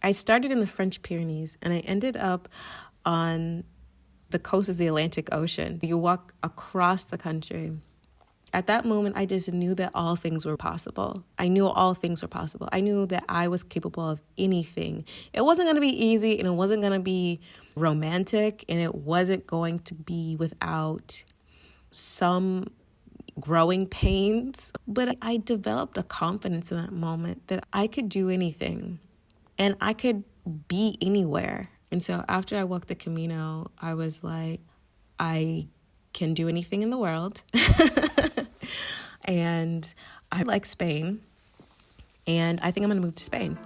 I started in the French Pyrenees and I ended up on the coast of the Atlantic Ocean. You walk across the country. At that moment, I just knew that all things were possible. I knew all things were possible. I knew that I was capable of anything. It wasn't going to be easy, and it wasn't going to be romantic, and it wasn't going to be without some growing pains. But I developed a confidence in that moment that I could do anything and I could be anywhere. And so after I walked the Camino, I was like, I can do anything in the world. And I like Spain. And I think I'm going to move to Spain.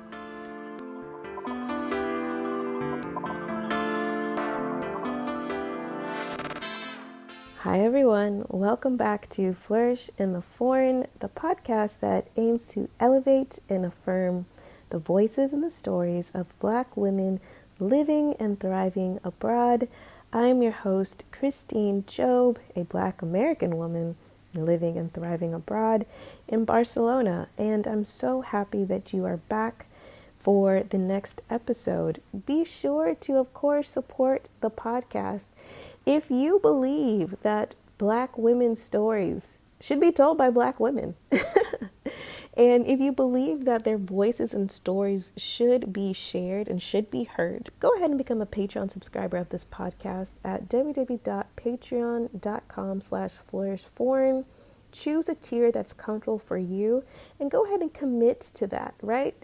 Hi, everyone. Welcome back to Flourish in the Foreign, the podcast that aims to elevate and affirm the voices and the stories of Black women living and thriving abroad. I'm your host, Christine Job, a Black American woman living and thriving abroad in Barcelona. And I'm so happy that you are back for the next episode. Be sure to, of course, support the podcast. If you believe that Black women's stories should be told by Black women, and if you believe that their voices and stories should be shared and should be heard, go ahead and become a Patreon subscriber of this podcast at www.patreon.com/flourishforeign. Choose a tier that's comfortable for you and go ahead and commit to that, right?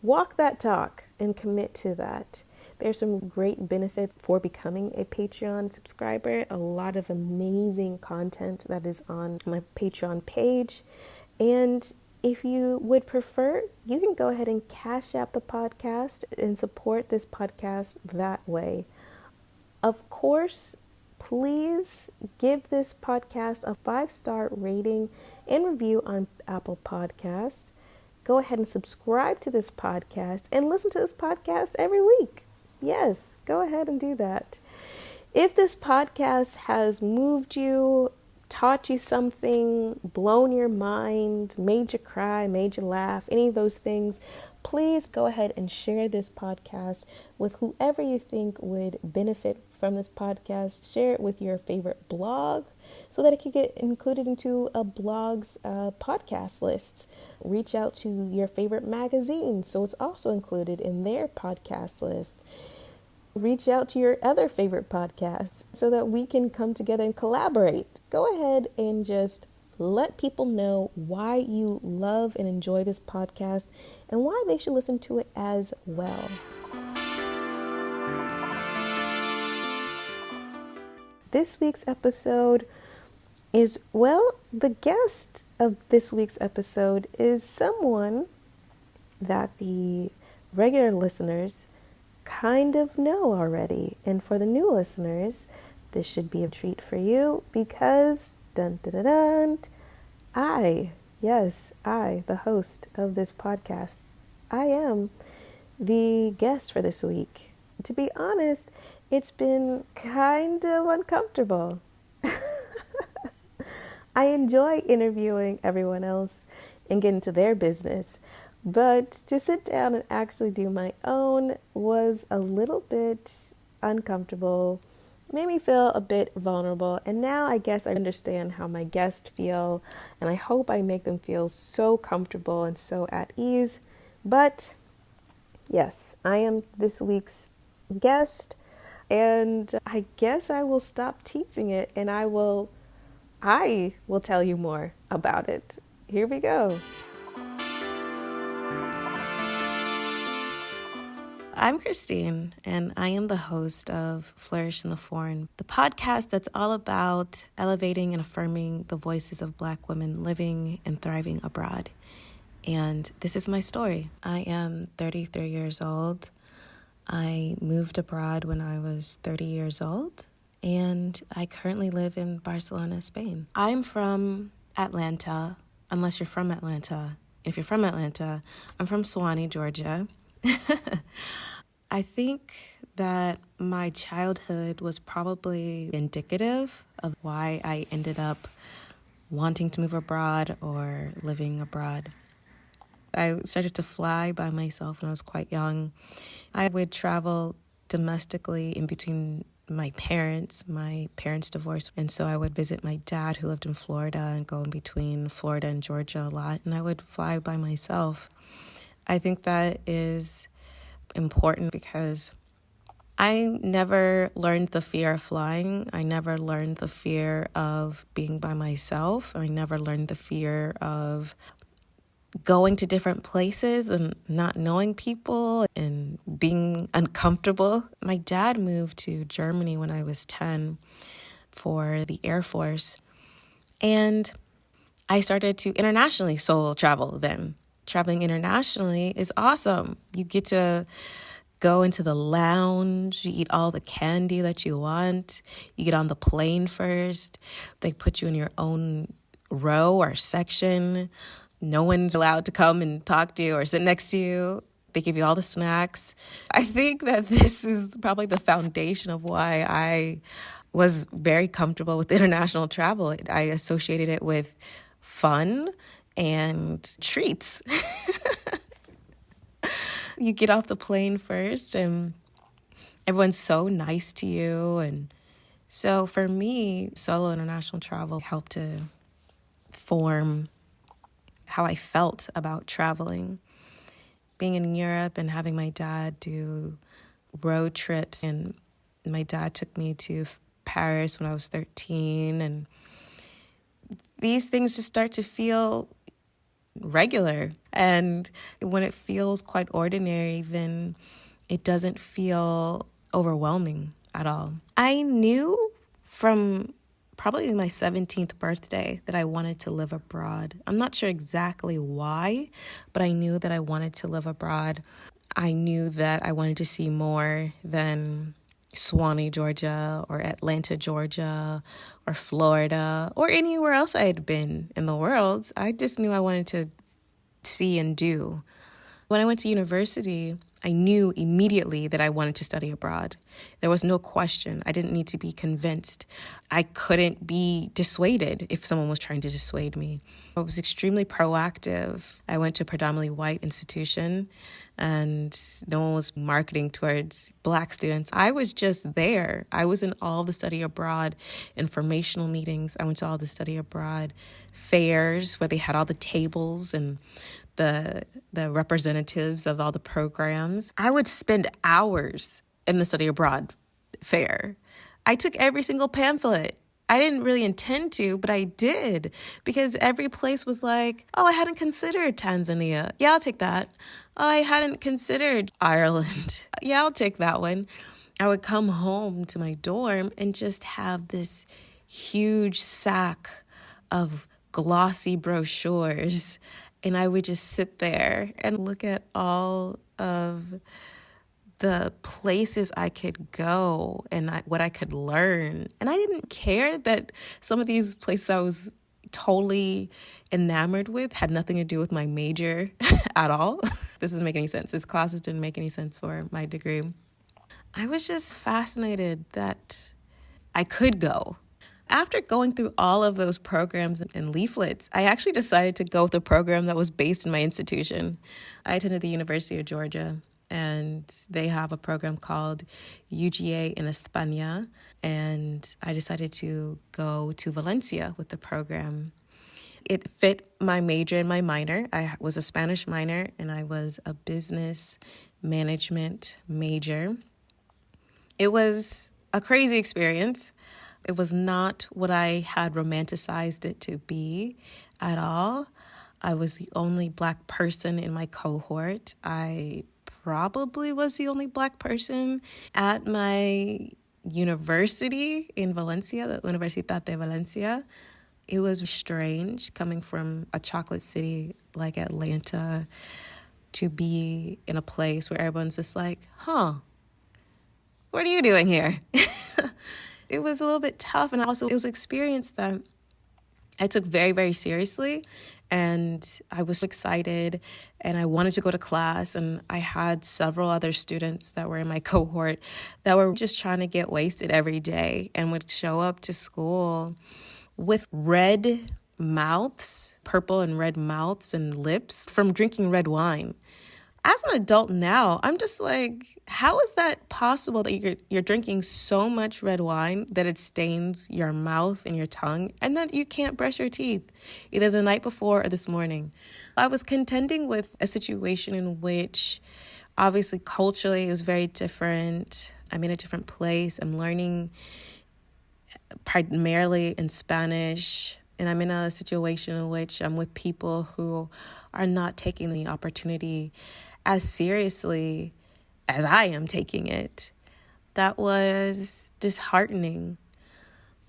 Walk that talk and commit to that. There's some great benefit for becoming a Patreon subscriber. A lot of amazing content that is on my Patreon page. And if you would prefer, you can go ahead and cash app the podcast and support this podcast that way. Of course, please give this podcast a 5-star rating and review on Apple Podcasts. Go ahead and subscribe to this podcast and listen to this podcast every week. Yes, go ahead and do that. If this podcast has moved you, taught you something, blown your mind, made you cry, made you laugh, any of those things, please go ahead and share this podcast with whoever you think would benefit from this podcast. Share it with your favorite blog so that it can get included into a blog's podcast list. Reach out to your favorite magazine so it's also included in their podcast list. Reach out to your other favorite podcasts so that we can come together and collaborate. Go ahead and just let people know why you love and enjoy this podcast and why they should listen to it as well. This week's episode is, the guest of this week's episode is someone that the regular listeners kind of know already. And for the new listeners, this should be a treat for you because, I, the host of this podcast, I am the guest for this week. To be honest, it's been kind of uncomfortable. I enjoy interviewing everyone else and getting to their business. But to sit down and actually do my own was a little bit uncomfortable, made me feel a bit vulnerable. And now I guess I understand how my guests feel, and I hope I make them feel so comfortable and so at ease. But yes, I am this week's guest, and I guess I will stop teasing it, and I will tell you more about it. Here we go. I'm Christine, and I am the host of Flourish in the Foreign, the podcast that's all about elevating and affirming the voices of Black women living and thriving abroad. And this is my story. I am 33 years old. I moved abroad when I was 30 years old, and I currently live in Barcelona, Spain. I'm from Atlanta, unless you're from Atlanta. If you're from Atlanta, I'm from Suwanee, Georgia. I think that my childhood was probably indicative of why I ended up wanting to move abroad or living abroad. I started to fly by myself when I was quite young. I would travel domestically in between my parents. My parents divorced, and so I would visit my dad who lived in Florida and go in between Florida and Georgia a lot, and I would fly by myself. I think that is important because I never learned the fear of flying. I never learned the fear of being by myself. I never learned the fear of going to different places and not knowing people and being uncomfortable. My dad moved to Germany when I was 10 for the Air Force, and I started to internationally solo travel then. Traveling internationally is awesome. You get to go into the lounge, you eat all the candy that you want, you get on the plane first, they put you in your own row or section. No one's allowed to come and talk to you or sit next to you. They give you all the snacks. I think that this is probably the foundation of why I was very comfortable with international travel. I associated it with fun and treats. You get off the plane first and everyone's so nice to you. And so for me, solo international travel helped to form how I felt about traveling. Being in Europe and having my dad do road trips, and my dad took me to Paris when I was 13, and these things just start to feel regular. And when it feels quite ordinary, then it doesn't feel overwhelming at all. I knew from probably my 17th birthday that I wanted to live abroad. I'm not sure exactly why, but I knew that I wanted to live abroad. I knew that I wanted to see more than Swanee, Georgia, or Atlanta, Georgia, or Florida, or anywhere else I had been in the world. I just knew I wanted to see and do. When I went to university, I knew immediately that I wanted to study abroad. There was no question. I didn't need to be convinced. I couldn't be dissuaded if someone was trying to dissuade me. I was extremely proactive. I went to a predominantly white institution, and no one was marketing towards Black students. I was just there. I was in all the study abroad informational meetings. I went to all the study abroad fairs where they had all the tables and the representatives of all the programs. I would spend hours in the study abroad fair. I took every single pamphlet. I didn't really intend to, but I did, because every place was like, oh, I hadn't considered Tanzania. Yeah, I'll take that. Oh, I hadn't considered Ireland. Yeah, I'll take that one. I would come home to my dorm and just have this huge sack of glossy brochures, and I would just sit there and look at all of the places I could go and what I could learn. And I didn't care that some of these places I was totally enamored with had nothing to do with my major at all. This doesn't make any sense. These classes didn't make any sense for my degree. I was just fascinated that I could go. After going through all of those programs and leaflets, I actually decided to go with a program that was based in my institution. I attended the University of Georgia, and they have a program called UGA in España, and I decided to go to Valencia with the program. It fit my major and my minor. I was a Spanish minor, and I was a business management major. It was a crazy experience. It was not what I had romanticized it to be at all. I was the only Black person in my cohort. I probably was the only Black person at my university in Valencia, the Universidad de Valencia. It was strange coming from a chocolate city like Atlanta to be in a place where everyone's just like, what are you doing here? It was a little bit tough, and also it was an experience that I took very, very seriously, and I was excited, and I wanted to go to class, and I had several other students that were in my cohort that were just trying to get wasted every day and would show up to school with red mouths, purple and red mouths and lips from drinking red wine. As an adult now, I'm just like, how is that possible that you're drinking so much red wine that it stains your mouth and your tongue and that you can't brush your teeth either the night before or this morning? I was contending with a situation in which obviously culturally it was very different. I'm in a different place. I'm learning primarily in Spanish. And I'm in a situation in which I'm with people who are not taking the opportunity as seriously as I am taking it. That was disheartening.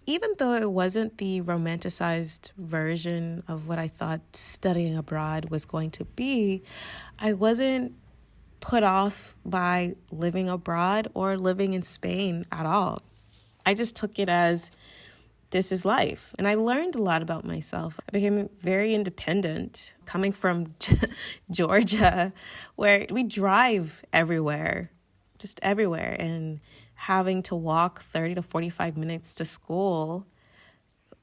Even though it wasn't the romanticized version of what I thought studying abroad was going to be, I wasn't put off by living abroad or living in Spain at all. I just took it as this is life. And I learned a lot about myself. I became very independent, coming from Georgia, where we drive everywhere, just everywhere. And having to walk 30 to 45 minutes to school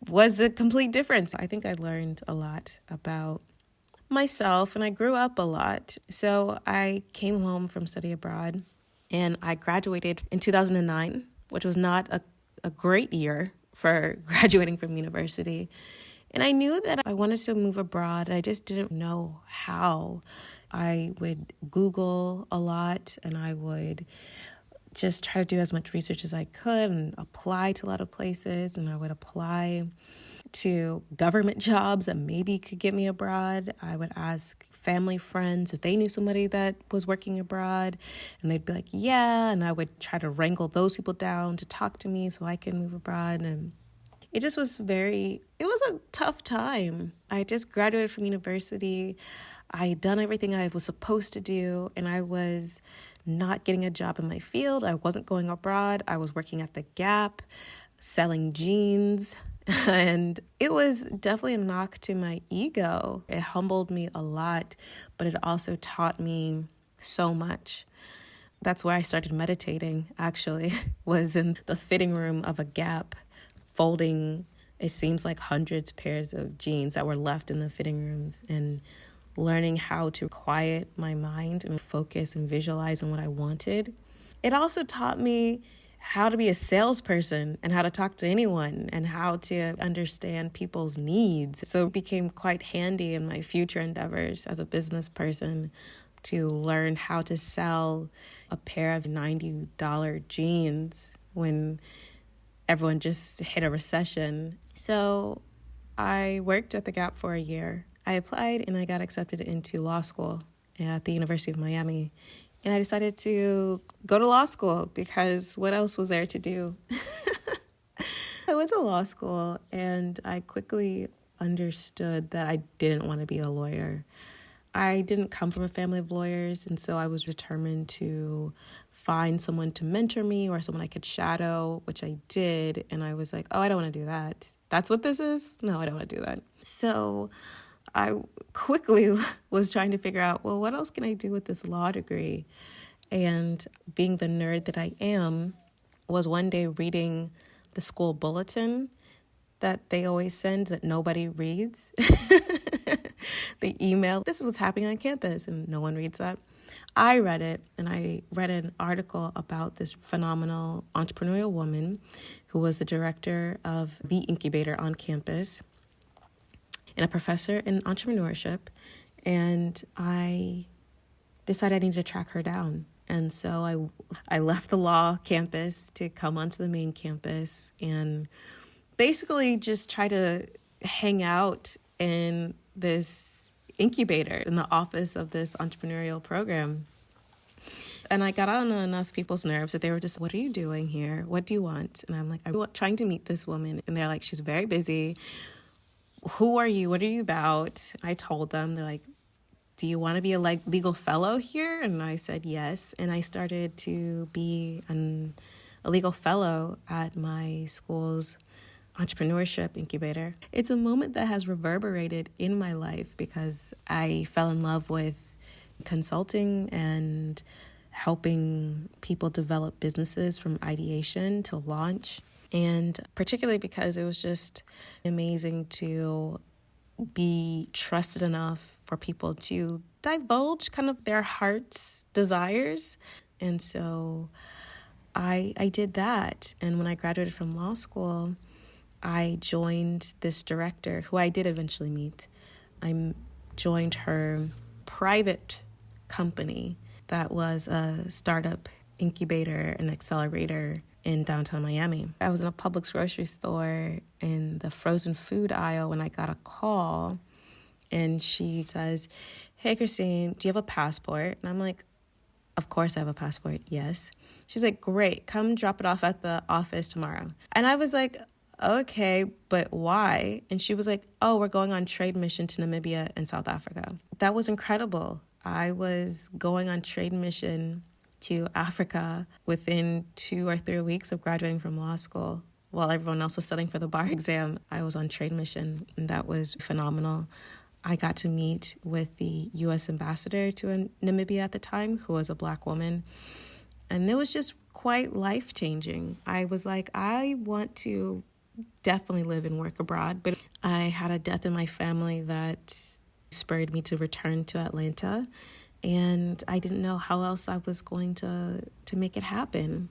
was a complete difference. I think I learned a lot about myself, and I grew up a lot. So I came home from study abroad, and I graduated in 2009, which was not a great year for graduating from university. And I knew that I wanted to move abroad. I just didn't know how. I would Google a lot, and I would just try to do as much research as I could and apply to a lot of places. And I would apply to government jobs that maybe could get me abroad. I would ask family friends if they knew somebody that was working abroad, and they'd be like, yeah. And I would try to wrangle those people down to talk to me so I could move abroad. And it just was it was a tough time. I just graduated from university. I had done everything I was supposed to do, and I was not getting a job in my field. I wasn't going abroad. I was working at the Gap, selling jeans. And it was definitely a knock to my ego. It humbled me a lot, but it also taught me so much. That's where I started meditating, actually, was in the fitting room of a Gap, folding, it seems like hundreds of pairs of jeans that were left in the fitting rooms, and learning how to quiet my mind and focus and visualize on what I wanted. It also taught me how to be a salesperson and how to talk to anyone and how to understand people's needs. So it became quite handy in my future endeavors as a business person to learn how to sell a pair of $90 jeans when everyone just hit a recession. So I worked at the Gap for a year. I applied and I got accepted into law school at the University of Miami. And I decided to go to law school because what else was there to do? I went to law school and I quickly understood that I didn't want to be a lawyer. I didn't come from a family of lawyers, and so I was determined to find someone to mentor me or someone I could shadow, which I did. And I was like, oh, I don't want to do that. That's what this is? No, I don't want to do that. So I quickly was trying to figure out, well, what else can I do with this law degree? And being the nerd that I am, was one day reading the school bulletin that they always send that nobody reads. The email, this is what's happening on campus, and no one reads that. I read it, and I read an article about this phenomenal entrepreneurial woman who was the director of the incubator on campus and a professor in entrepreneurship. And I decided I needed to track her down. And so I left the law campus to come onto the main campus and basically just try to hang out in this incubator in the office of this entrepreneurial program. And I got on enough people's nerves that they were just, what are you doing here? What do you want? And I'm like, I'm trying to meet this woman. And they're like, she's very busy. Who are you? What are you about? I told them. They're like, do you want to be a legal fellow here? And I said yes. And I started to be a legal fellow at my school's entrepreneurship incubator. It's a moment that has reverberated in my life because I fell in love with consulting and helping people develop businesses from ideation to launch. And particularly because it was just amazing to be trusted enough for people to divulge kind of their heart's desires. And so I did that. And when I graduated from law school, I joined this director who I did eventually meet. I joined her private company that was a startup incubator and accelerator in downtown Miami. I was in a Publix grocery store in the frozen food aisle when I got a call, and she says, "Hey, Christine, do you have a passport?" And I'm like, "Of course I have a passport, yes." She's like, "Great, come drop it off at the office tomorrow." And I was like, "Okay, but why?" And she was like, "Oh, we're going on trade mission to Namibia and South Africa." That was incredible. I was going on trade mission to Africa within 2 or 3 weeks of graduating from law school. While everyone else was studying for the bar exam, I was on trade mission, and that was phenomenal. I got to meet with the U.S. ambassador to Namibia at the time, who was a Black woman, and it was just quite life-changing. I was like, I want to definitely live and work abroad, but I had a death in my family that spurred me to return to Atlanta, and I didn't know how else I was going to make it happen.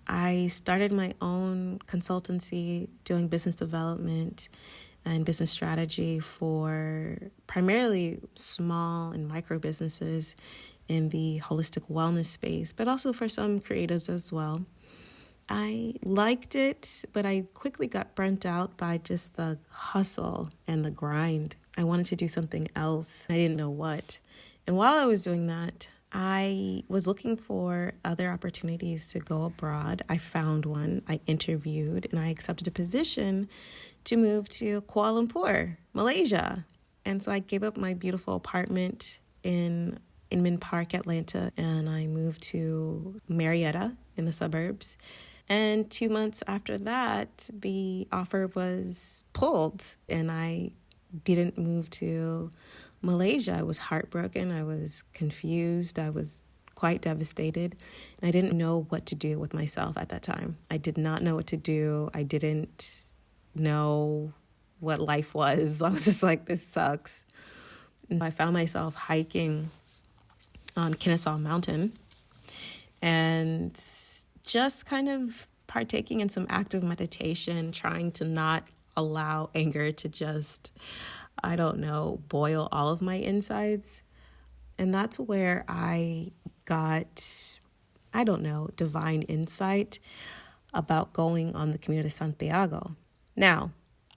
I started my own consultancy doing business development and business strategy for primarily small and micro businesses in the holistic wellness space, but also for some creatives as well. I liked it, but I quickly got burnt out by just the hustle and the grind. I wanted to do something else. I didn't know what. And while I was doing that, I was looking for other opportunities to go abroad. I found one, I interviewed, and I accepted a position to move to Kuala Lumpur, Malaysia. And so I gave up my beautiful apartment in Inman Park, Atlanta, and I moved to Marietta in the suburbs. And 2 months after that, the offer was pulled, and I didn't move to Malaysia. I was heartbroken. I was confused. I was quite devastated. And I didn't know what to do with myself at that time. I did not know what to do. I didn't know what life was. I was just like, this sucks. And I found myself hiking on Kennesaw Mountain and just kind of partaking in some active meditation, trying to not allow anger to just, I don't know, boil all of my insides. And that's where I got, I don't know, divine insight about going on the Camino de Santiago. Now,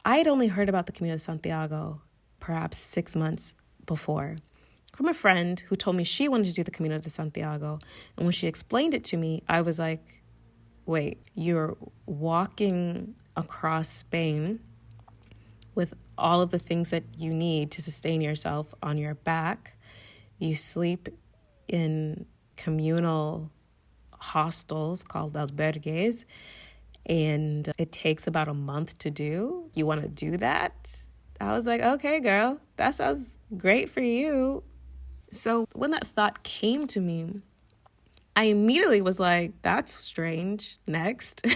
I had only heard about the Camino de Santiago perhaps 6 months before from a friend who told me she wanted to do the Camino de Santiago. And when she explained it to me, I was like, wait, you're walking across Spain with all of the things that you need to sustain yourself on your back. You sleep in communal hostels called albergues, and it takes about a month to do. You want to do that? I was like, okay, girl, that sounds great for you. So when that thought came to me, I immediately was like, that's strange. Next.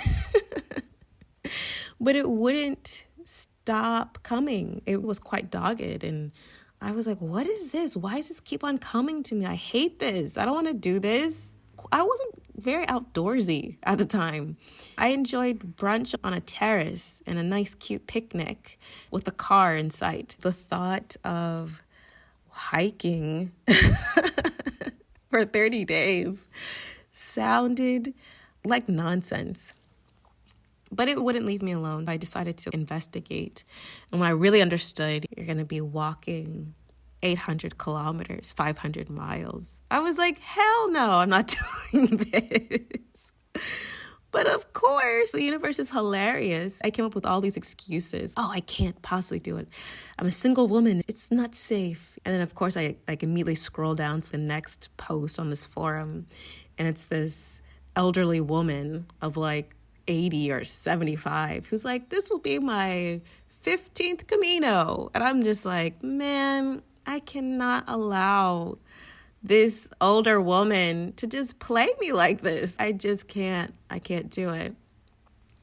But it wouldn't stop coming. It was quite dogged. And I was like, what is this? Why does this keep on coming to me? I hate this. I don't want to do this. I wasn't very outdoorsy at the time. I enjoyed brunch on a terrace and a nice cute picnic with a car in sight. The thought of hiking for 30 days sounded like nonsense. But it wouldn't leave me alone. I decided to investigate. And when I really understood, you're going to be walking 800 kilometers, 500 miles. I was like, hell no, I'm not doing this. But of course, the universe is hilarious. I came up with all these excuses. Oh, I can't possibly do it. I'm a single woman. It's not safe. And then, of course, I immediately scroll down to the next post on this forum. And it's this elderly woman of like 80 or 75 who's like, this will be my 15th Camino. And I'm just like, man, I cannot allow this older woman to just play me like this. I just can't. I can't do it.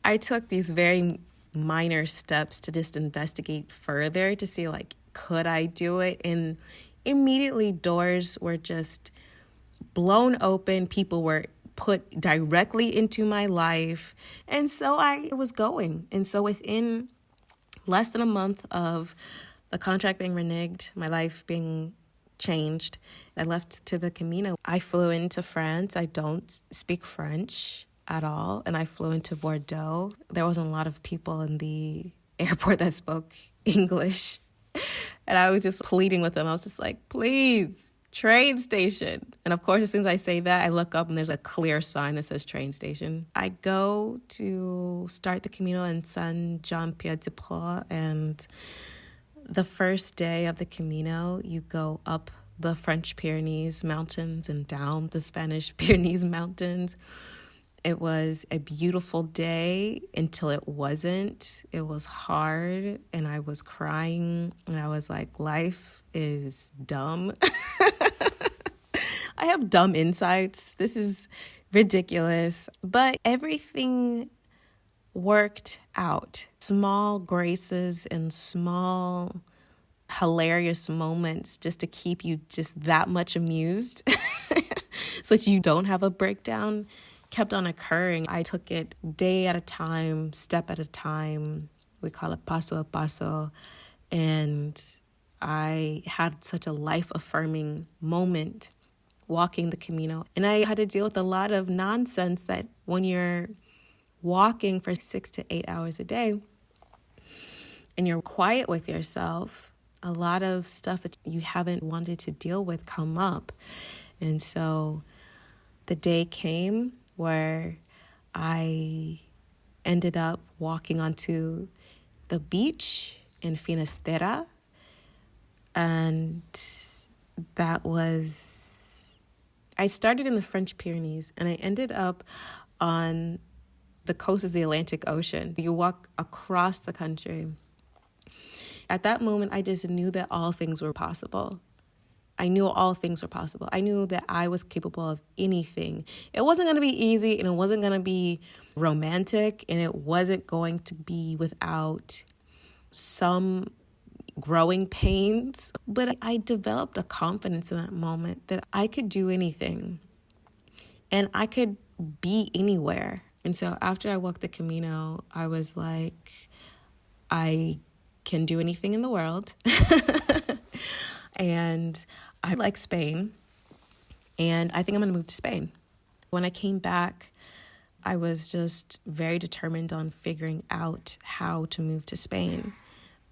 I took these very minor steps to just investigate further to see, like, could I do it? And immediately doors were just blown open. People were put directly into my life. And so I was going. And so within less than a month of the contract being reneged, my life being changed, I left to the Camino. I flew into France. I don't speak French at all. And I flew into Bordeaux. There wasn't a lot of people in the airport that spoke English. And I was just pleading with them. I was just like, please, train station. And of course, as soon as I say that, I look up and there's a clear sign that says train station. I go to start the Camino in Saint-Jean-Pied-de-Port, and the first day of the Camino, you go up the French Pyrenees mountains and down the Spanish Pyrenees mountains. It was a beautiful day until it wasn't. It was hard and I was crying and I was like, life is dumb. I have dumb insights. This is ridiculous. But everything worked out. Small graces and small hilarious moments just to keep you just that much amused so that you don't have a breakdown kept on occurring. I took it day at a time, step at a time. We call it paso a paso. And I had such a life-affirming moment walking the Camino. And I had to deal with a lot of nonsense that when you're walking for 6 to 8 hours a day and you're quiet with yourself, a lot of stuff that you haven't wanted to deal with come up. And so the day came where I ended up walking onto the beach in Finisterre. And that was, I started in the French Pyrenees and I ended up on the coast of the Atlantic Ocean. You walk across the country. At that moment, I just knew that all things were possible. I knew all things were possible. I knew that I was capable of anything. It wasn't going to be easy and it wasn't going to be romantic and it wasn't going to be without some growing pains. But I developed a confidence in that moment that I could do anything and I could be anywhere. And so after I walked the Camino, I was like, I can do anything in the world. And I like Spain, and I think I'm going to move to Spain. When I came back, I was just very determined on figuring out how to move to Spain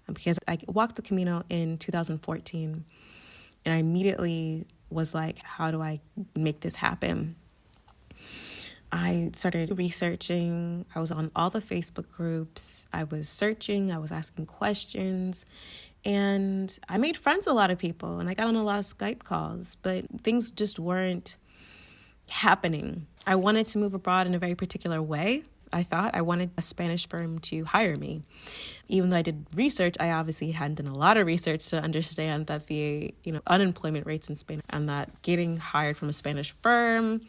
because I walked the Camino in 2014, and I immediately was like, how do I make this happen? I started researching. I was on all the Facebook groups. I was searching. I was asking questions. And I made friends with a lot of people. And I got on a lot of Skype calls. But things just weren't happening. I wanted to move abroad in a very particular way. I thought I wanted a Spanish firm to hire me. Even though I did research, I obviously hadn't done a lot of research to understand that the unemployment rates in Spain and that getting hired from a Spanish firm,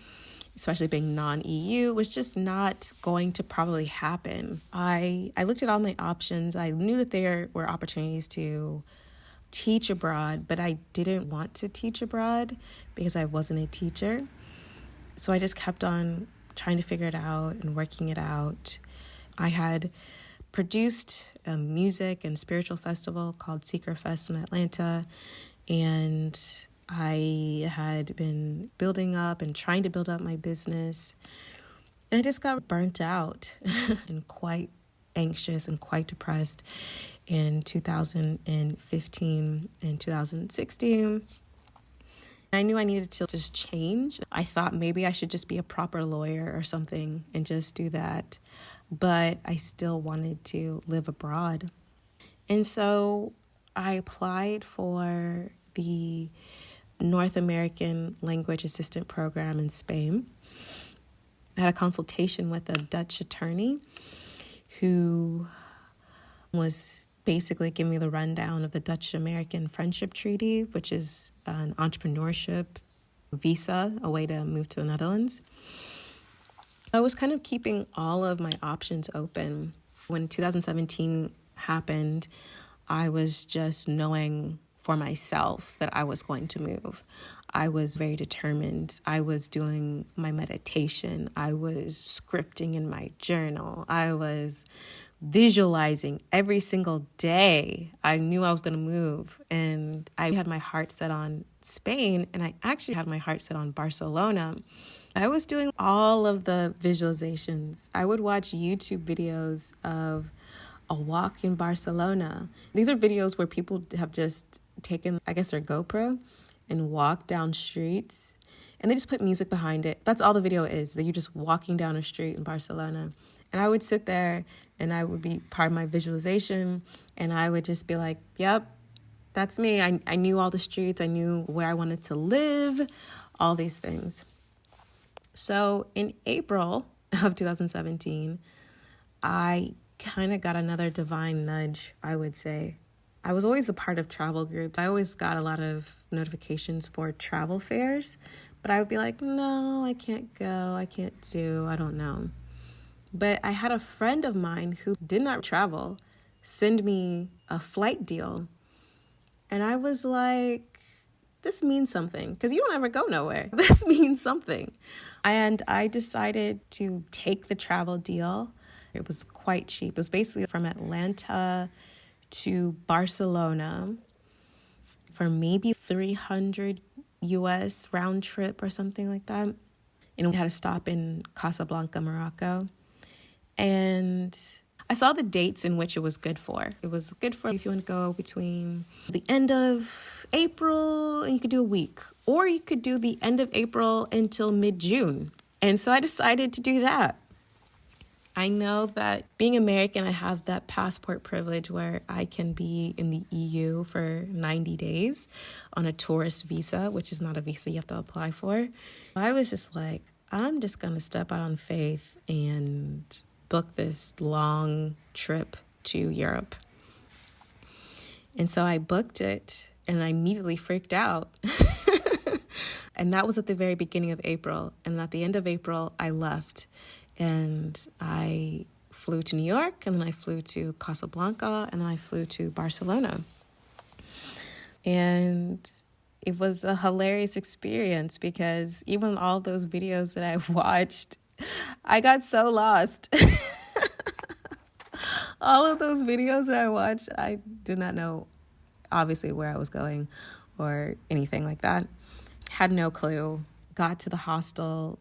especially being non-EU, was just not going to probably happen. I looked at all my options. I knew that there were opportunities to teach abroad, but I didn't want to teach abroad because I wasn't a teacher. So I just kept on trying to figure it out and working it out. I had produced a music and spiritual festival called Seeker Fest in Atlanta, and I had been building up and trying to build up my business. And I just got burnt out and quite anxious and quite depressed in 2015 and 2016. I knew I needed to just change. I thought maybe I should just be a proper lawyer or something and just do that. But I still wanted to live abroad. And so I applied for the North American Language Assistant Program in Spain. I had a consultation with a Dutch attorney who was basically giving me the rundown of the Dutch-American Friendship Treaty, which is an entrepreneurship visa, a way to move to the Netherlands. I was kind of keeping all of my options open. When 2017 happened, I was just knowing for myself that I was going to move. I was very determined. I was doing my meditation. I was scripting in my journal. I was visualizing every single day. I knew I was going to move, and I had my heart set on Spain, and I actually had my heart set on Barcelona. I was doing all of the visualizations. I would watch YouTube videos of a walk in Barcelona. These are videos where people have just taken, I guess, their GoPro and walked down streets, and they just put music behind it. That's all the video is, that you're just walking down a street in Barcelona. And I would sit there and I would be part of my visualization, and I would just be like, yep, that's me. I knew all the streets. I knew where I wanted to live, all these things. So in April of 2017, I kind of got another divine nudge, I would say. I was always a part of travel groups. I always got a lot of notifications for travel fairs, but I would be like, no, I can't go. I can't do, I don't know. But I had a friend of mine who did not travel send me a flight deal. And I was like, this means something, because you don't ever go nowhere. This means something. And I decided to take the travel deal. It was quite cheap. It was basically from Atlanta to Barcelona for maybe 300 US round trip or something like that. And we had to stop in Casablanca, Morocco. And I saw the dates in which it was good for. It was good for if you want to go between the end of April, and you could do a week, or you could do the end of April until mid-June. And so I decided to do that. I know that being American, I have that passport privilege where I can be in the EU for 90 days on a tourist visa, which is not a visa you have to apply for. I was just like, I'm just going to step out on faith and book this long trip to Europe. And so I booked it, and I immediately freaked out. And that was at the very beginning of April. And at the end of April, I left. And I flew to New York, and then I flew to Casablanca, and then I flew to Barcelona. And it was a hilarious experience, because even all those videos that I've watched, I got so lost. All of those videos that I watched, I did not know, obviously, where I was going or anything like that. Had no clue. Got to the hostel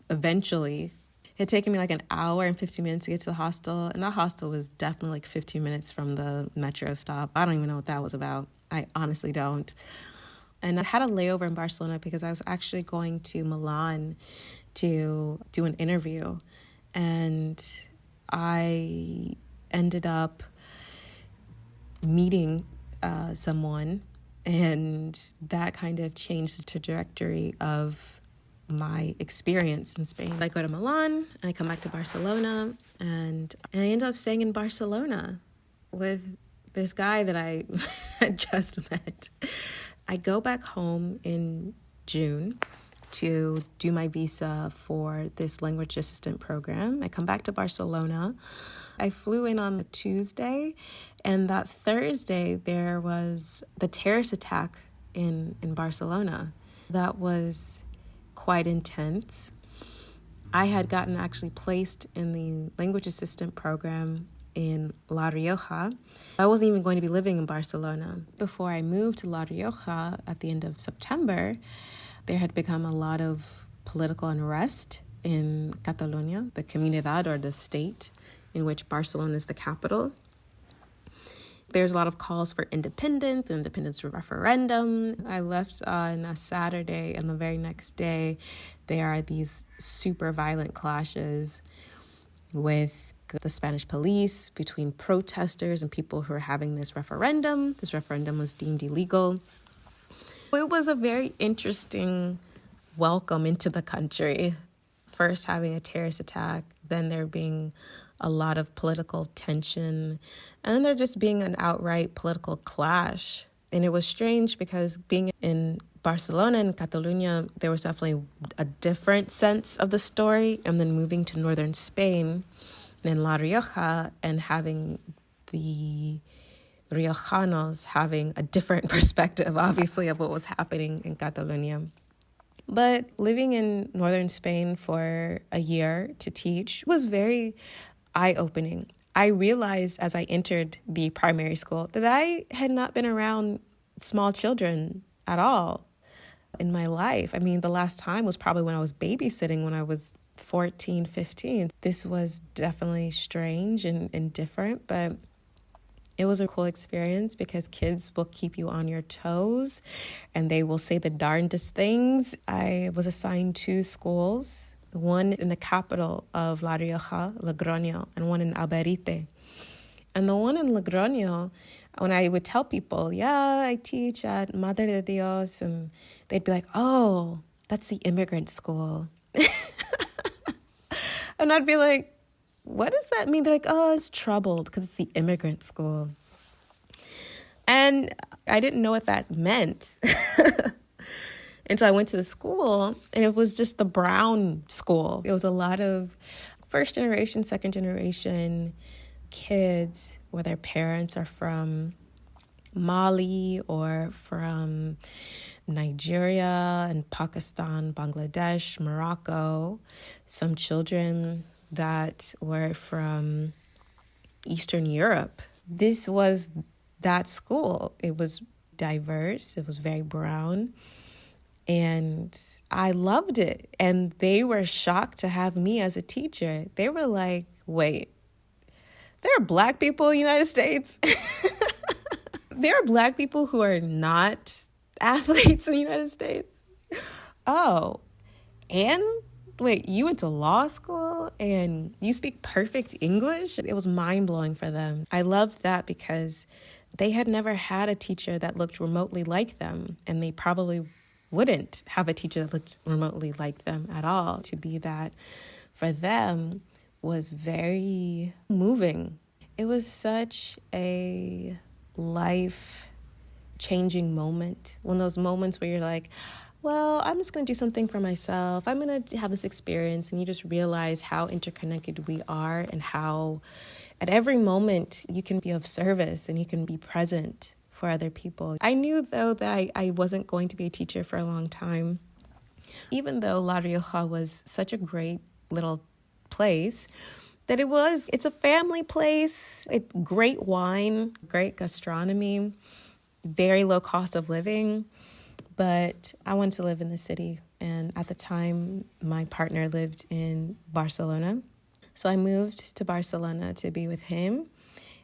eventually. It had taken me like an hour and 15 minutes to get to the hostel. And that hostel was definitely like 15 minutes from the metro stop. I don't even know what that was about. I honestly don't. And I had a layover in Barcelona because I was actually going to Milan to do an interview. And I ended up meeting someone, and that kind of changed the trajectory of my experience in Spain. I go to Milan, and I come back to Barcelona, and I end up staying in Barcelona with this guy that I had just met. I go back home in June to do my visa for this language assistant program. I come back to Barcelona. I flew in on a Tuesday, and that Thursday there was the terrorist attack in Barcelona. That was quite intense. I had gotten actually placed in the language assistant program in La Rioja. I wasn't even going to be living in Barcelona. Before I moved to La Rioja at the end of September, there had become a lot of political unrest in Catalonia, the comunidad, or the state in which Barcelona is the capital. There's a lot of calls for independence referendum. I left on a Saturday, and the very next day, there are these super violent clashes with the Spanish police between protesters and people who are having this referendum. This referendum was deemed illegal. It was a very interesting welcome into the country. First having a terrorist attack, then there being a lot of political tension, and there just being an outright political clash. And it was strange because being in Barcelona and Catalonia, there was definitely a different sense of the story. And then moving to northern Spain, in La Rioja and having the Riojanos having a different perspective, obviously, of what was happening in Catalonia. But living in northern Spain for a year to teach was very eye-opening. I realized as I entered the primary school that I had not been around small children at all in my life. I mean, the last time was probably when I was babysitting when I was 14, 15. This was definitely strange and different, but it was a cool experience because kids will keep you on your toes and they will say the darndest things. I was assigned 2 schools, one in the capital of La Rioja, Logroño, and one in Alberite. And the one in Logroño, when I would tell people, yeah, I teach at Madre de Dios, and they'd be like, oh, that's the immigrant school. And I'd be like, what does that mean? They're like, oh, it's troubled because it's the immigrant school. And I didn't know what that meant until I went to the school, and it was just the brown school. It was a lot of first generation, second generation kids where their parents are from Mali or from Nigeria and Pakistan, Bangladesh, Morocco, some children that were from Eastern Europe. This was that school. It was diverse. It was very brown. And I loved it. And they were shocked to have me as a teacher. They were like, wait, there are Black people in the United States? There are Black people who are not athletes in the United States? Oh, and wait, you went to law school and you speak perfect English? It was mind-blowing for them. I loved that because they had never had a teacher that looked remotely like them, and they probably wouldn't have a teacher that looked remotely like them at all. To be that for them was very moving. It was such a life-changing moment. One of those moments where you're like, well, I'm just going to do something for myself. I'm going to have this experience. And you just realize how interconnected we are and how at every moment you can be of service and you can be present for other people. I knew, though, that I wasn't going to be a teacher for a long time. Even though La Rioja was such a great little place, that it's a family place. It's great wine, great gastronomy, very low cost of living. But I wanted to live in the city. And at the time, my partner lived in Barcelona. So I moved to Barcelona to be with him.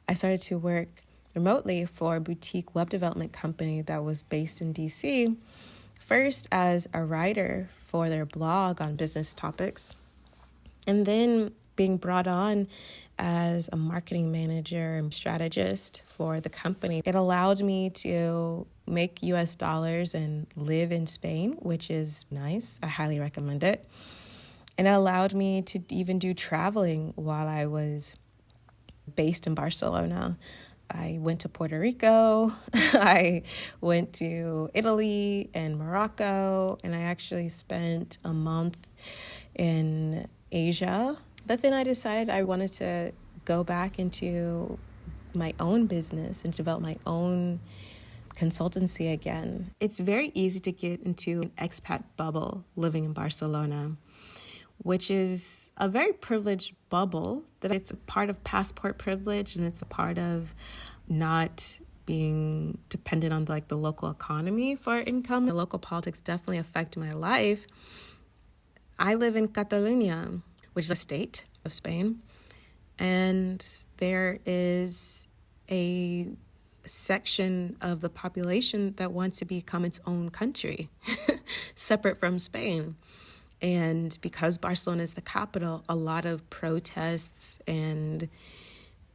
I started to work remotely for a boutique web development company that was based in DC, first as a writer for their blog on business topics, and then being brought on as a marketing manager and strategist for the company. It allowed me to make US dollars and live in Spain, which is nice. I highly recommend it. And it allowed me to even do traveling while I was based in Barcelona. I went to Puerto Rico, I went to Italy and Morocco, and I actually spent a month in Asia. But then I decided I wanted to go back into my own business and develop my own consultancy again. It's very easy to get into an expat bubble living in Barcelona, which is a very privileged bubble, that it's a part of passport privilege and it's a part of not being dependent on the local economy for income. The local politics definitely affect my life. I live in Catalonia, which is a state of Spain, and there is a section of the population that wants to become its own country, separate from Spain. And because Barcelona is the capital, a lot of protests and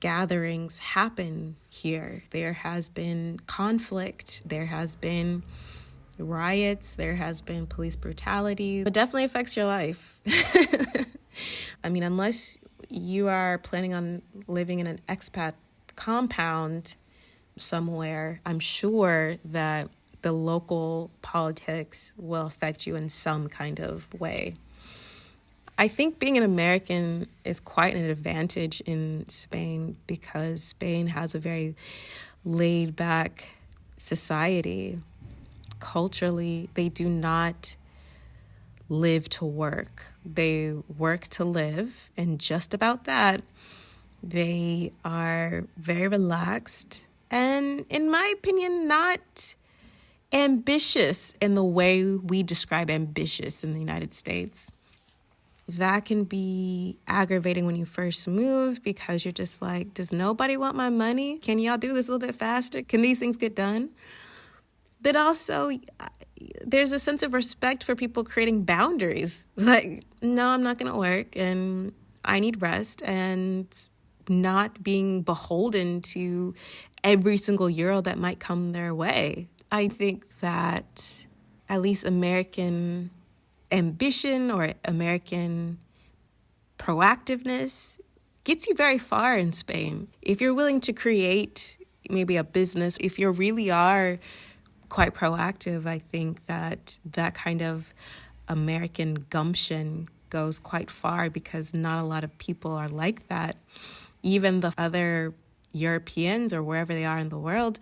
gatherings happen here. There has been conflict, there has been riots, there has been police brutality. It definitely affects your life. I mean, unless you are planning on living in an expat compound somewhere, I'm sure that the local politics will affect you in some kind of way. I think being an American is quite an advantage in Spain because Spain has a very laid back society. Culturally, they do not live to work. They work to live, and just about that, they are very relaxed and, in my opinion, not ambitious in the way we describe ambitious in the United States. That can be aggravating when you first move because you're just like, does nobody want my money? Can y'all do this a little bit faster? Can these things get done? But also, there's a sense of respect for people creating boundaries. Like, no, I'm not going to work and I need rest, and not being beholden to every single euro that might come their way. I think that at least American ambition or American proactiveness gets you very far in Spain. If you're willing to create maybe a business, if you really are quite proactive, I think that that kind of American gumption goes quite far because not a lot of people are like that. Even the other Europeans or wherever they are in the world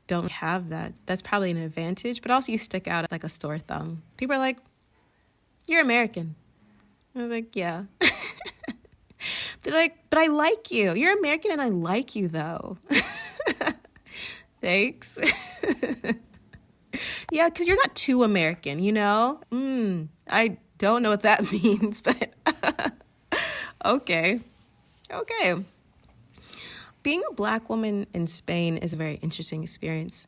don't have that. That's probably an advantage, but also you stick out like a sore thumb. People are like, you're American. I was like, yeah. They're like, but I like you. You're American and I like you though. Thanks. Yeah, because you're not too American, you know? I don't know what that means, but okay. Being a Black woman in Spain is a very interesting experience.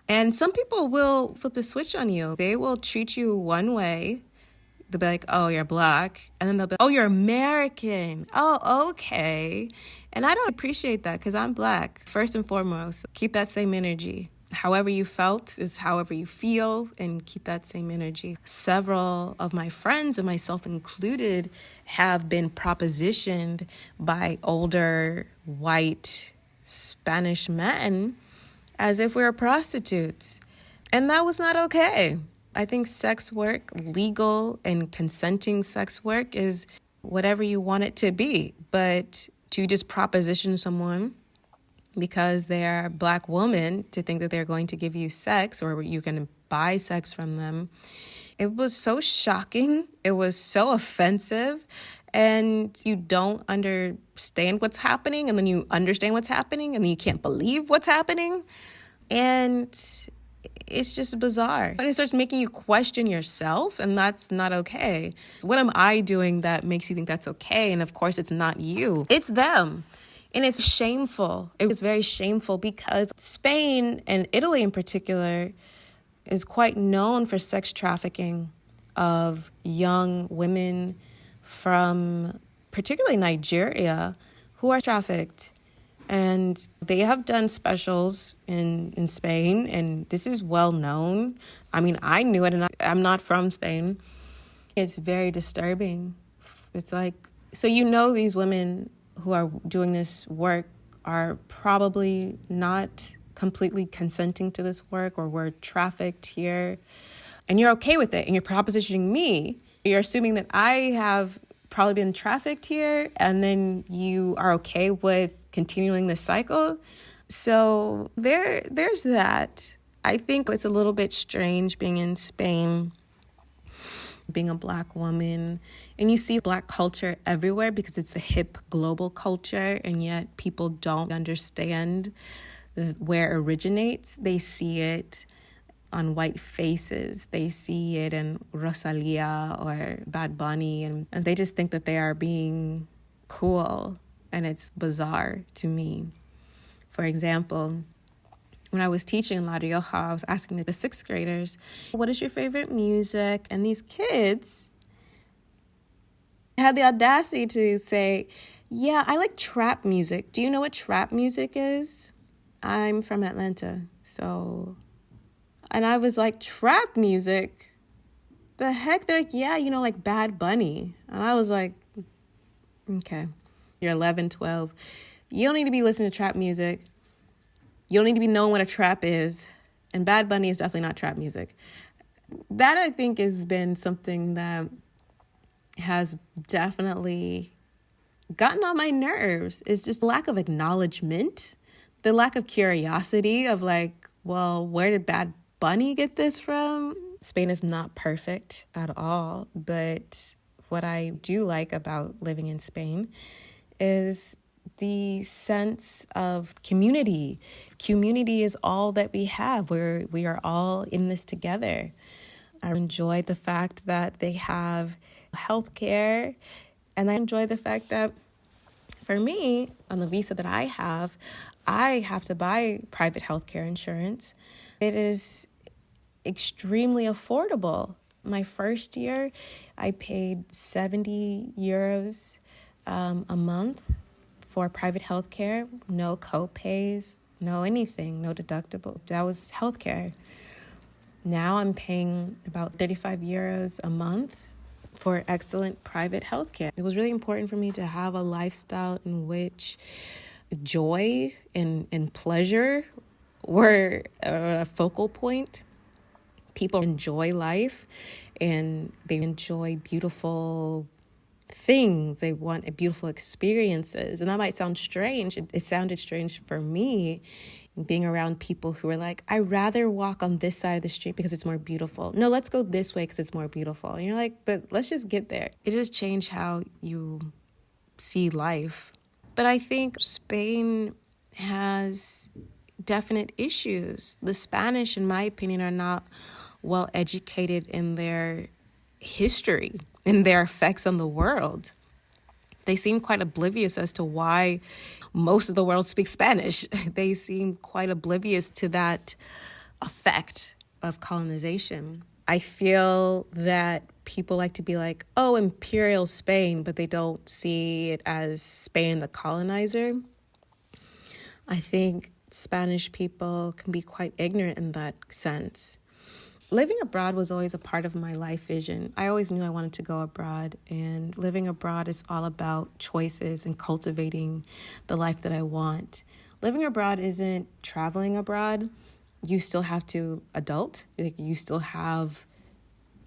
And some people will flip the switch on you. They will treat you one way. They'll be like, oh, you're Black. And then they'll be like, oh, you're American. Oh, okay. And I don't appreciate that because I'm Black. First and foremost, keep that same energy. However you felt is however you feel, and keep that same energy. Several of my friends, and myself included, have been propositioned by older white Spanish men as if we were prostitutes. And that was not okay. I think sex work, legal and consenting sex work, is whatever you want it to be. But to just proposition someone because they are a Black woman to think that they're going to give you sex or you can buy sex from them, it was so shocking. It was so offensive. And you don't understand what's happening, and then you understand what's happening, and then you can't believe what's happening. And it's just bizarre. But it starts making you question yourself, and that's not okay. What am I doing that makes you think that's okay? And of course, it's not you. It's them. And it's shameful. It was very shameful because Spain, and Italy in particular, is quite known for sex trafficking of young women from particularly Nigeria who are trafficked. And they have done specials in Spain, and this is well known. I mean, I knew it, and I'm not from Spain. It's very disturbing. It's like, so you know these women who are doing this work are probably not completely consenting to this work, or were trafficked here, and you're okay with it, and you're propositioning me. You're assuming that I have probably been trafficked here, and then you are okay with continuing the cycle. So there's that. I think it's a little bit strange being in Spain, being a Black woman, and you see Black culture everywhere because it's a hip global culture, and yet people don't understand where it originates. They see it on white faces. They see it in Rosalia or Bad Bunny, and they just think that they are being cool, and it's bizarre to me. For example, when I was teaching in La Rioja, I was asking the sixth graders, what is your favorite music? And these kids had the audacity to say, yeah, I like trap music. Do you know what trap music is? I'm from Atlanta, so... And I was like, trap music? The heck? They're like, yeah, you know, like Bad Bunny. And I was like, okay, you're 11, 12. You don't need to be listening to trap music. You don't need to be knowing what a trap is. And Bad Bunny is definitely not trap music. That, I think, has been something that has definitely gotten on my nerves is just lack of acknowledgement, the lack of curiosity of like, well, where did Bad Bunny get this from? Spain is not perfect at all, but what I do like about living in Spain is the sense of community. Community is all that we have. We are all in this together. I enjoy the fact that they have healthcare, and I enjoy the fact that for me, on the visa that I have to buy private healthcare insurance. It is extremely affordable. My first year, I paid 70 euros a month for private healthcare, no co-pays, no anything, no deductible. That was healthcare. Now I'm paying about 35 euros a month for excellent private healthcare. It was really important for me to have a lifestyle in which joy and pleasure were a focal point. People enjoy life and they enjoy beautiful things. They want beautiful experiences. And that might sound strange. It sounded strange for me being around people who are like, I'd rather walk on this side of the street because it's more beautiful. No, let's go this way because it's more beautiful. And you're like, but let's just get there. It just changed how you see life. But I think Spain has definite issues. The Spanish, in my opinion, are not well educated in their history and their effects on the world. They seem quite oblivious as to why most of the world speaks Spanish. They seem quite oblivious to that effect of colonization. I feel that people like to be like, oh, imperial Spain, but they don't see it as Spain the colonizer. I think Spanish people can be quite ignorant in that sense. Living abroad was always a part of my life vision. I always knew I wanted to go abroad, and living abroad is all about choices and cultivating the life that I want. Living abroad isn't traveling abroad. You still have to adult. You still have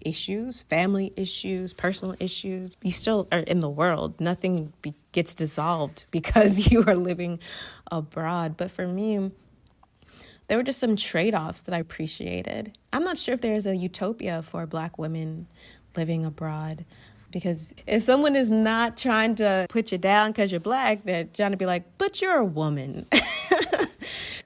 issues, family issues, personal issues. You still are in the world. Nothing gets dissolved because you are living abroad. But for me, there were just some trade-offs that I appreciated. I'm not sure if there is a utopia for Black women living abroad, because if someone is not trying to put you down because you're Black, they're trying to be like, but you're a woman.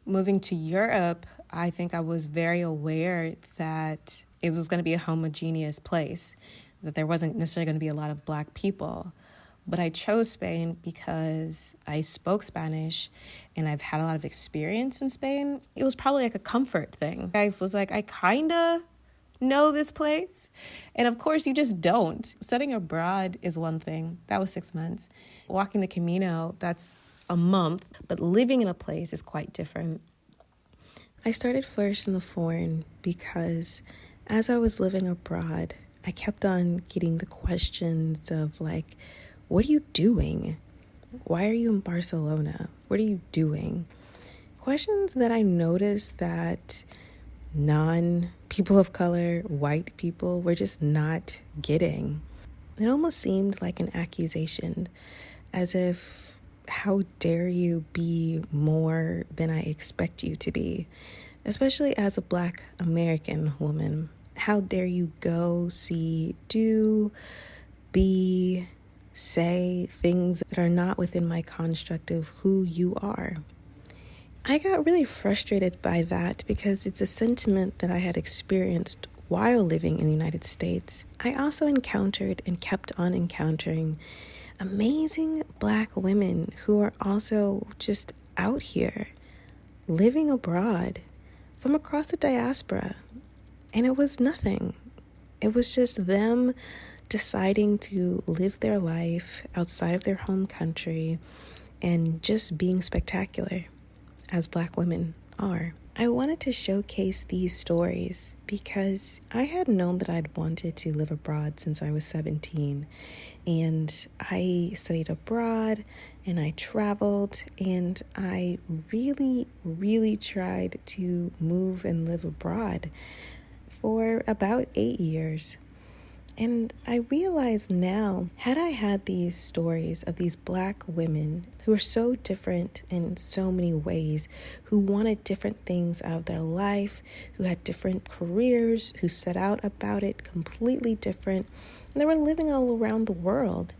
Moving to Europe, I think I was very aware that it was going to be a homogeneous place, that there wasn't necessarily going to be a lot of Black people. But I chose Spain because I spoke Spanish and I've had a lot of experience in Spain. It was probably like a comfort thing. I was like, I kind of know this place. And of course, you just don't. Studying abroad is one thing. That was 6 months. Walking the Camino, that's a month. But living in a place is quite different. I started Flourish in the Foreign because as I was living abroad, I kept on getting the questions of like, what are you doing? Why are you in Barcelona? What are you doing? Questions that I noticed that non-people of color, white people were just not getting. It almost seemed like an accusation, as if, how dare you be more than I expect you to be, especially as a Black American woman. How dare you go, see, do, be, say things that are not within my construct of who you are. I got really frustrated by that because it's a sentiment that I had experienced while living in the United States. I also encountered and kept on encountering amazing Black women who are also just out here living abroad from across the diaspora. And it was nothing. It was just them deciding to live their life outside of their home country and just being spectacular as Black women are. I wanted to showcase these stories because I had known that I'd wanted to live abroad since I was 17, and I studied abroad and I traveled and I really, really tried to move and live abroad for about 8 years. And I realize now, had I had these stories of these Black women who are so different in so many ways, who wanted different things out of their life, who had different careers, who set out about it completely different, and they were living all around the world.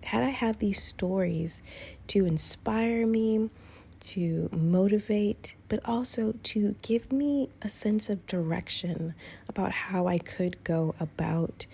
Had I had these stories to inspire me, to motivate, but also to give me a sense of direction about how I could go about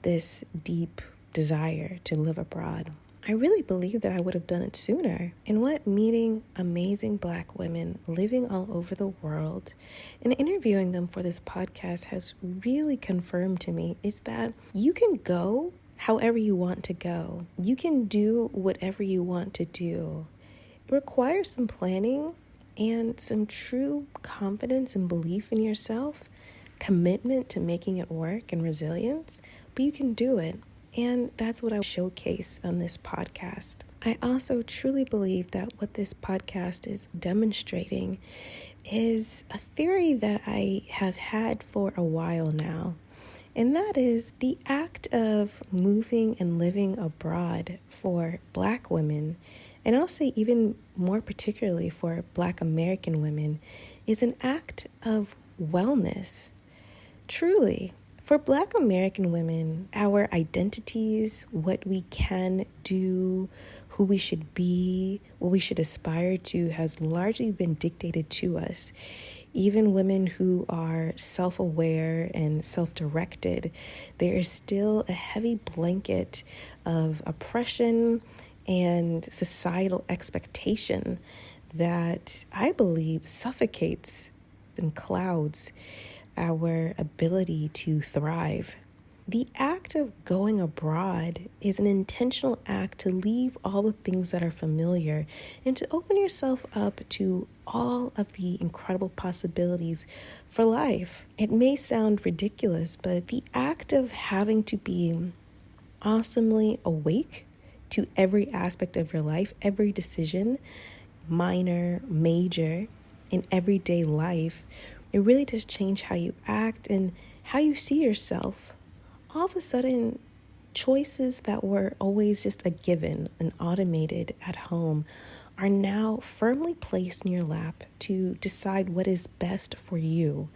this deep desire to live abroad, I really believe that I would have done it sooner. And what meeting amazing Black women living all over the world and interviewing them for this podcast has really confirmed to me is that you can go however you want to go. You can do whatever you want to do. It requires some planning and some true confidence and belief in yourself, commitment to making it work and resilience, but you can do it. And that's what I showcase on this podcast. I also truly believe that what this podcast is demonstrating is a theory that I have had for a while now. And that is the act of moving and living abroad for Black women, and I'll say even more particularly for Black American women, is an act of wellness. Truly. For Black American women, our identities, what we can do, who we should be, what we should aspire to has largely been dictated to us. Even women who are self-aware and self-directed, there is still a heavy blanket of oppression and societal expectation that I believe suffocates and clouds our ability to thrive. The act of going abroad is an intentional act to leave all the things that are familiar and to open yourself up to all of the incredible possibilities for life. It may sound ridiculous, but the act of having to be awesomely awake to every aspect of your life, every decision, minor, major, in everyday life, it really does change how you act and how you see yourself. All of a sudden, choices that were always just a given and automated at home are now firmly placed in your lap to decide what is best for you.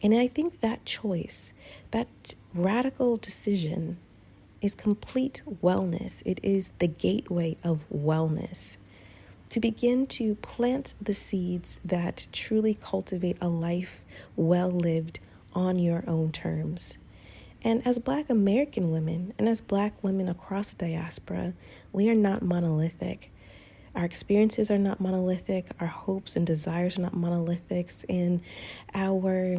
And I think that choice, that radical decision, is complete wellness. It is the gateway of wellness. To begin to plant the seeds that truly cultivate a life well lived on your own terms. And as Black American women and as Black women across the diaspora, we are not monolithic. Our experiences are not monolithic. Our hopes and desires are not monolithic. And our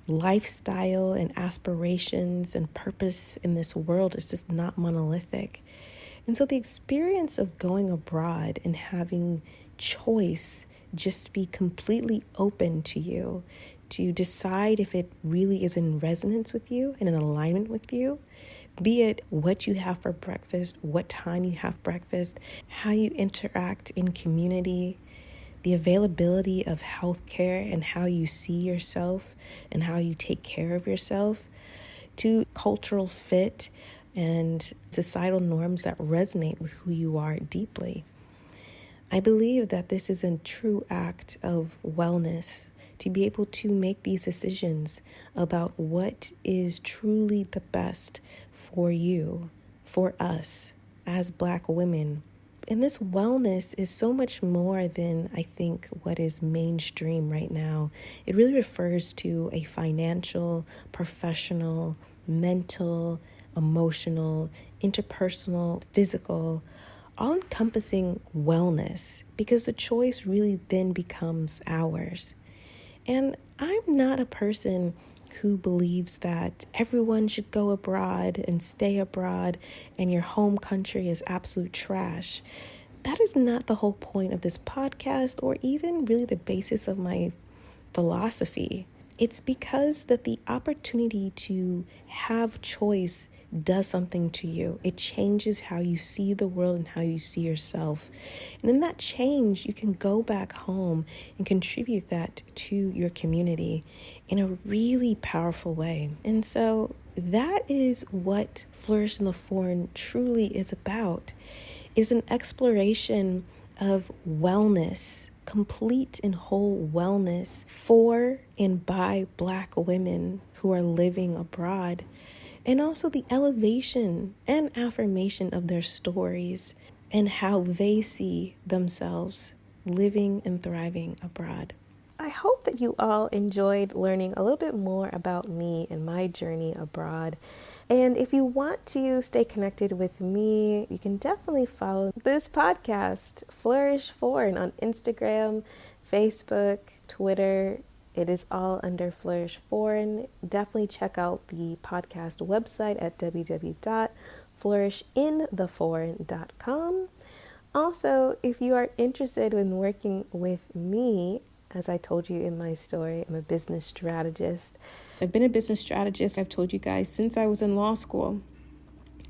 lifestyle and aspirations and purpose in this world is just not monolithic. And so the experience of going abroad and having choice just be completely open to you, to decide if it really is in resonance with you and in alignment with you, be it what you have for breakfast, what time you have breakfast, how you interact in community, the availability of healthcare and how you see yourself and how you take care of yourself, to cultural fit and societal norms that resonate with who you are deeply. I believe that this is a true act of wellness, to be able to make these decisions about what is truly the best for you, for us as Black women. And this wellness is so much more than, I think, what is mainstream right now. It really refers to a financial, professional, mental, emotional, interpersonal, physical, all-encompassing wellness, because the choice really then becomes ours. And I'm not a person who believes that everyone should go abroad and stay abroad and your home country is absolute trash. That is not the whole point of this podcast or even really the basis of my philosophy. It's because that the opportunity to have choice does something to you. It changes how you see the world and how you see yourself. And in that change, you can go back home and contribute that to your community in a really powerful way. And so that is what Flourish in the Foreign truly is about, is an exploration of wellness, complete and whole wellness for and by Black women who are living abroad, and also the elevation and affirmation of their stories and how they see themselves living and thriving abroad. I hope that you all enjoyed learning a little bit more about me and my journey abroad. And if you want to stay connected with me, you can definitely follow this podcast, Flourish Foreign, on Instagram, Facebook, Twitter. It is all under Flourish Foreign. Definitely check out the podcast website at www.flourishintheforeign.com. Also, if you are interested in working with me, as I told you in my story, I'm a business strategist. I've been a business strategist, I've told you guys, since I was in law school.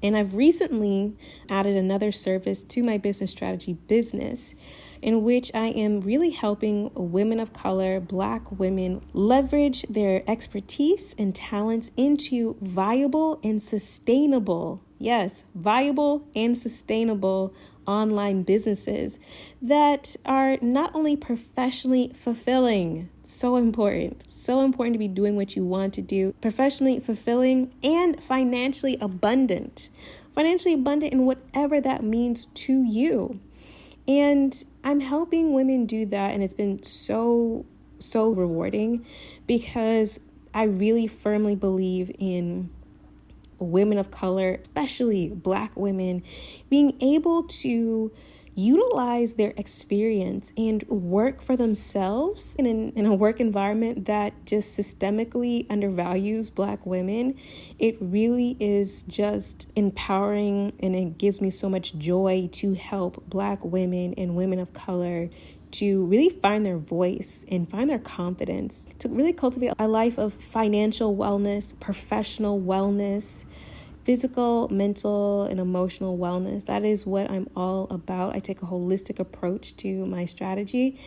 And I've recently added another service to my business strategy business, in which I am really helping women of color, Black women, leverage their expertise and talents into viable and sustainable, yes, viable and sustainable online businesses that are not only professionally fulfilling, so important to be doing what you want to do, professionally fulfilling and financially abundant in whatever that means to you. And I'm helping women do that, and it's been so rewarding, because I really firmly believe in women of color, especially Black women, being able to utilize their experience and work for themselves in a work environment that just systemically undervalues Black women. It really is just empowering, and it gives me so much joy to help Black women and women of color to really find their voice and find their confidence, to really cultivate a life of financial wellness, professional wellness, physical, mental, and emotional wellness. That is what I'm all about. I take a holistic approach to my strategy.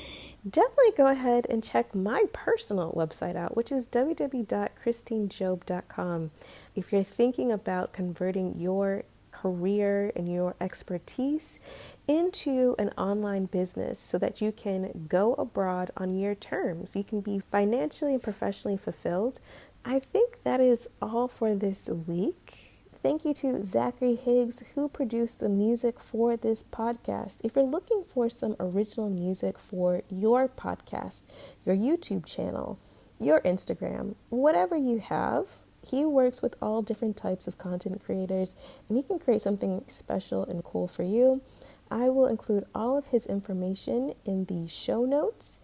Definitely go ahead and check my personal website out, which is www.christinejob.com. If you're thinking about converting your career and your expertise into an online business so that you can go abroad on your terms, you can be financially and professionally fulfilled, I think that is all for this week. Thank you to Zachary Higgs, who produced the music for this podcast. If you're looking for some original music for your podcast, your YouTube channel, your Instagram, whatever you have, he works with all different types of content creators, and he can create something special and cool for you. I will include all of his information in the show notes.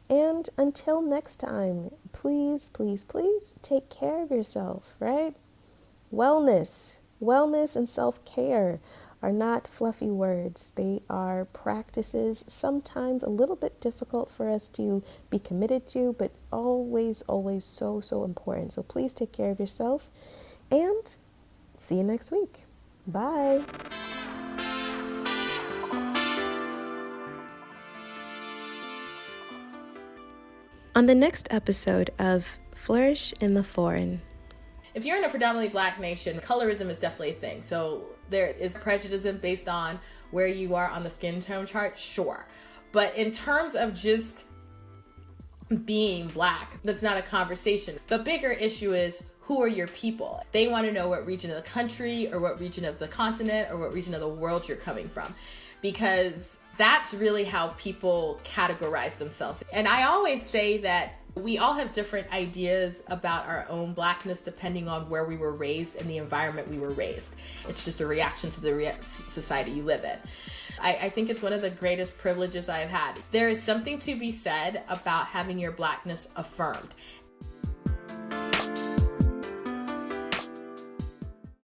And until next time, please, please, please take care of yourself, right? Wellness and self-care are not fluffy words. They are practices, sometimes a little bit difficult for us to be committed to, but always, always so important. So please take care of yourself, and see you next week. Bye. On the next episode of Flourish in the Foreign. If you're in a predominantly Black nation, colorism is definitely a thing. So there is prejudice based on where you are on the skin tone chart, sure. But in terms of just being Black, that's not a conversation. The bigger issue is, who are your people? They want to know what region of the country or what region of the continent or what region of the world you're coming from, because that's really how people categorize themselves. And I always say that we all have different ideas about our own Blackness depending on where we were raised and the environment we were raised. It's just a reaction to the society you live in. I think it's one of the greatest privileges I've had. There is something to be said about having your Blackness affirmed.